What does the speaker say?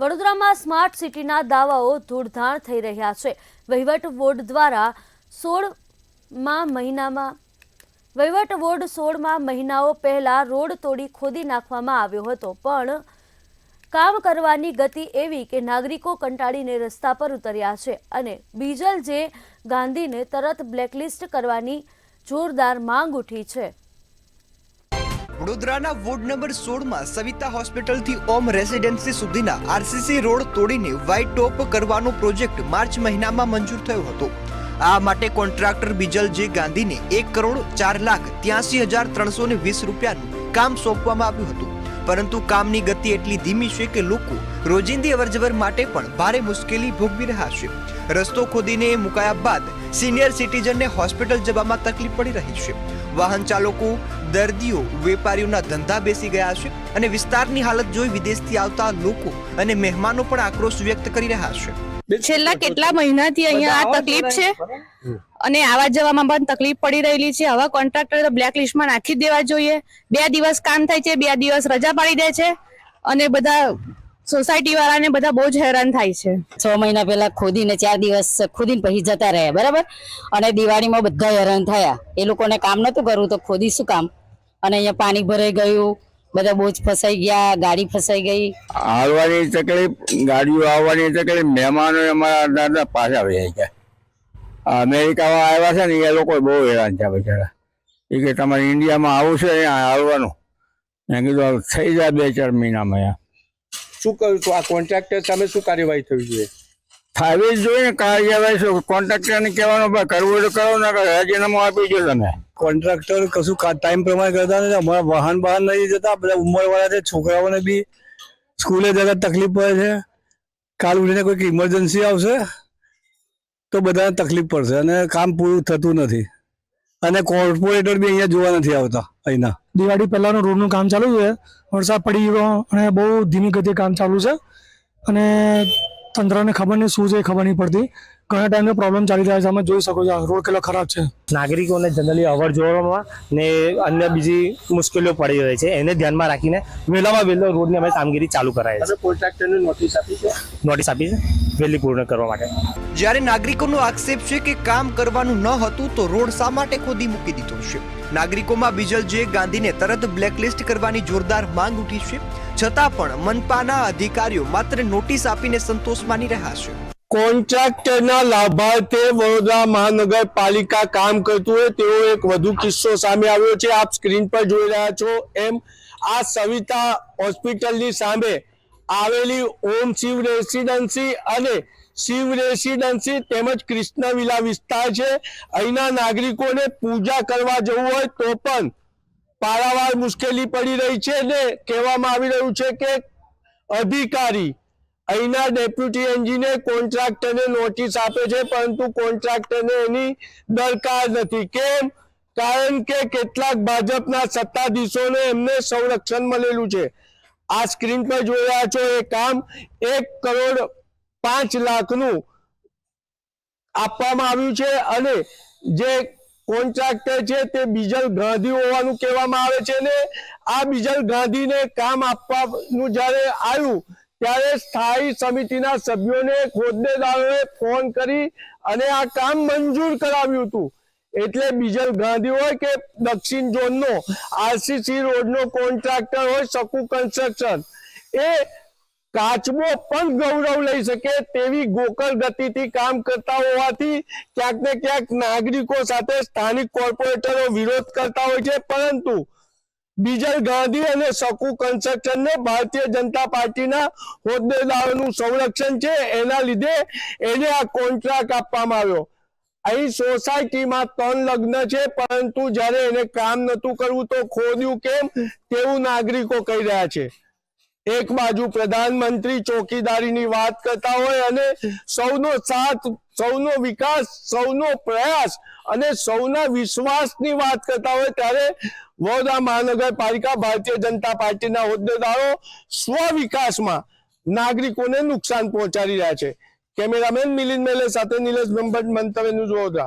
વડોદરામાં સ્માર્ટ સિટીના દાવાઓ ધૂળધાણ થઈ રહ્યા છે। વહીવટ બોર્ડ દ્વારા 16 મહિનાઓ પહેલા રોડ તોડી ખોદી નાખવામાં આવ્યો હતો, પણ કામ કરવાની ગતિ એવી કે નાગરિકો કંટાળીને રસ્તા પર ઉતર્યા છે અને બીજલ જે ગાંધીને તરત બ્લેકલિસ્ટ કરવાની જોરદાર માંગ ઉઠી છે। વડોદરાના વોર્ડ નંબર 16 માં સવિતા હોસ્પિટલ થી ઓમ રેસિડેન્સી સુધીના આરસીસી રોડ તોડીને વ્હાઇટ ટોપ કરવાનો પ્રોજેક્ટ માર્ચ મહિનામાં મંજૂર થયો હતો। આ માટે કોન્ટ્રાક્ટર બીજલ જે ગાંધીને 1,04,83,320 રૂપિયાનું કામ સોંપવામાં આવ્યું હતું, પરંતુ કામની ગતિ એટલી ધીમી છે કે લોકો રોજિંદી અવરજવર માટે પણ ભારે મુશ્કેલી ભોગવી રહ્યા છે। રસ્તો ખોદીને મુકાયા બાદ સિનિયર સિટીઝનને હોસ્પિટલ જવામાં તકલીફ પડી રહી છે। વાહન ચાલકો, દર્દીઓ, વેપારીઓના ધંધા બેસી ગયા છે અને વિસ્તારની હાલત જોઈ વિદેશથી આવતા લોકો અને મહેમાનો પણ આક્રોશ વ્યક્ત કરી રહ્યા છે। છેલ્લા કેટલા મહિનાથી અહીંયા આ તકલીફ છે અને આવા જવામાં પણ તકલીફ પડી રહેલી છે। આવા કોન્ટ્રાક્ટર બ્લેક લિસ્ટમાં નાખી દેવા જોઈએ। 2 દિવસ કામ થાય છે, 2 દિવસ રજા પાડી દે છે અને બધા સોસાયટી વાળાને બધા બહુ જ હેરાન થાય છે। 6 મહિના પહેલા ખોદીને 4 દિવસ ખોદીને પછી જતા રહ્યા, બરાબર, અને દિવાળીમાં બધા હેરાન થયા। એ લોકોને કામ નતું કરવું તો ખોદી શું કામ, અને અહીંયા પાણી ભરાઈ ગયું, બધા બોજ ફસાઈ ગયા, ગાડી ફસાઈ ગઈ, આવવાની તકલીફ, ગાડીઓ આવવાની તકલીફ, મહેમાનો અમારા દાદા પાછા વહી ગયા। અમેરિકામાં આવ્યા છે ને એ લોકો બહુ હેરાન થયા બિચારા। એ કે તમારે ઇન્ડિયામાં આવું છે અહીંયા આવવાનું, મેં કીધું થઈ જાય 2-4 મહિનામાં। શું કહ્યું છું, આ કોન્ટ્રાક્ટર સામે શું કાર્યવાહી થવી જોઈએ? થવી જ જોઈએ ને કાર્યવાહી। શું કોન્ટ્રાક્ટરને કહેવાનું ભાઈ કરવું તો કરો, ને રાજીનામું આપી દો તમે। કોન્ટ્રાક્ટર કશું ટાઈમ પ્રમાણે કરતા નથી। અમારા વાહન બહાર નથી જતા, બધા ઉંમરવાળા છે, છોકરાઓને બી સ્કૂલે જતા તકલીફ પડે છે। કાલ ઉઠીને કોઈક ઇમરજન્સી આવશે તો બધાને તકલીફ પડશે અને કામ પૂરું થતું નથી અને કોર્પોરેટર બી અહીંયા જોવા નથી આવતા। અહીંના દિવાળી પહેલાનું રોડનું કામ ચાલુ છે, વરસાદ પડી ગયો અને બહુ ધીમી ગતિએ કામ ચાલુ છે અને તંત્રને ખબર નહીં શું છે, ખબર નહીં પડતી। ઘણા ટાઈમનો પ્રોબ્લેમ ચાલી રહ્યા છે, તમે જોઈ શકો છો રોડ કેટલો ખરાબ છે। નાગરિકોને જનરલી અવર જવરમાં ને અન્ય બીજી મુશ્કેલીઓ પડી રહી છે, એને ધ્યાનમાં રાખીને વહેલામાં વહેલો રોડની અમે કામગીરી ચાલુ કરાય છે। કોન્ટ્રાક્ટરને નોટિસ આપી છે વહેલી પૂર્ણ કરવા માટે। જ્યારે નાગરિકોનો આક્ષેપ છે કે કામ કરવાનું ન હતું તો રોડ શા માટે ખોદી મૂકી દીધો છે। નાગરિકોમાં બીજલ જે ગાંધીને તરત બ્લેકલિસ્ટ કરવાની જોરદાર માંગ ઉઠી છે, છતાં પણ મનપાના અધિકારીઓ માત્ર નોટિસ આપીને સંતોષ માની રહ્યા છે। કોન્ટ્રાક્ટરના લાભાર્થે વડોદરા મહાનગરપાલિકા કામ કરતું હોય તેવો એક વધુ કિસ્સો સામે આવ્યો છે। આપ સ્ક્રીન પર જોઈ રહ્યા છો એમ આ સવિતા હોસ્પિટલની સામે આવેલી ઓમ શિવ રેસિડેન્સી અને શિવ રેસિડેન્સી તેમજ કૃષ્ણ વિલા વિસ્તાર છે। અહીંના નાગરિકોને પૂજા કરવા જવું હોય તો પણ પારાવાર મુશ્કેલી પડી રહી છે ને કહેવામાં આવી રહ્યું છે કે અધિકારી અહીંના ડેપ્યુટી એન્જિનિયર કોન્ટ્રાક્ટરને નોટિસ આપે છે, પરંતુ કોન્ટ્રાક્ટરને એની દરકાર નથી। કેમ? કારણ કે કેટલાક ભાજપના સત્તાધીશોને એમને સંરક્ષણ મળેલું છે। આ સ્ક્રીન પર જોઈ રહ્યા છો એ કામ 1,05,00,000નું આપવામાં આવ્યું છે અને જે કોન્ટ્રાક્ટર છે તે બીજલ ગાંધી હોવાનું કહેવામાં આવે છે ને આ બીજલ ગાંધીને કામ આપવાનું જ્યારે આવ્યું ત્યારે સ્થાયી સમિતિના સભ્યોને હોદ્દેદારોએ ફોન કરી અને આ કામ મંજૂર કરાવ્યું હતું। એટલે બીજલ ગાંધી હોય કે દક્ષિણ ઝોનનો આરસીસી રોડનો કોન્ટ્રાક્ટર હોય શકુ કન્સ્ટ્રક્શન, એ કાચબો પણ ગૌરવ લઈ શકે તેવી ગોકળ ગતિથી કામ કરતા હોવાથી ક્યાંક ને ક્યાંક નાગરિકો સાથે સ્થાનિક કોર્પોરેટરો વિરોધ કરતા હોય છે, પરંતુ બીજલ ગાંધી અને શકુ કન્સ્ટ્રક્શનને ભારતીય જનતા પાર્ટીના હોદ્દેદારોનું સંરક્ષણ છે, એના લીધે એને આ કોન્ટ્રાક્ટ આપવામાં આવ્યો। અહીં સોસાયટીમાં 3 લગ્ન છે, પરંતુ જ્યારે એને કામ નતું કરવું તો ખોદ્યું કેમ તેવું નાગરિકો કહી રહ્યા છે। એક બાજુ પ્રધાનમંત્રી ચોકીદારીની વાત કરતા હોય અને સૌનો સાથ, સૌનો વિકાસ, સૌનો પ્રયાસ અને સૌના વિશ્વાસની વાત કરતા હોય, ત્યારે વડોદરા મહાનગરપાલિકા ભારતીય જનતા પાર્ટીના હોદ્દેદારો સ્વ વિકાસમાં નાગરિકોને નુકસાન પહોંચાડી રહ્યા છે। કેમેરામેન મિલિંદ મેલે સાથે નિલેશ બ્રહ્મભટ્ટ, મંતવ્ય ન્યૂઝ વડોદરા।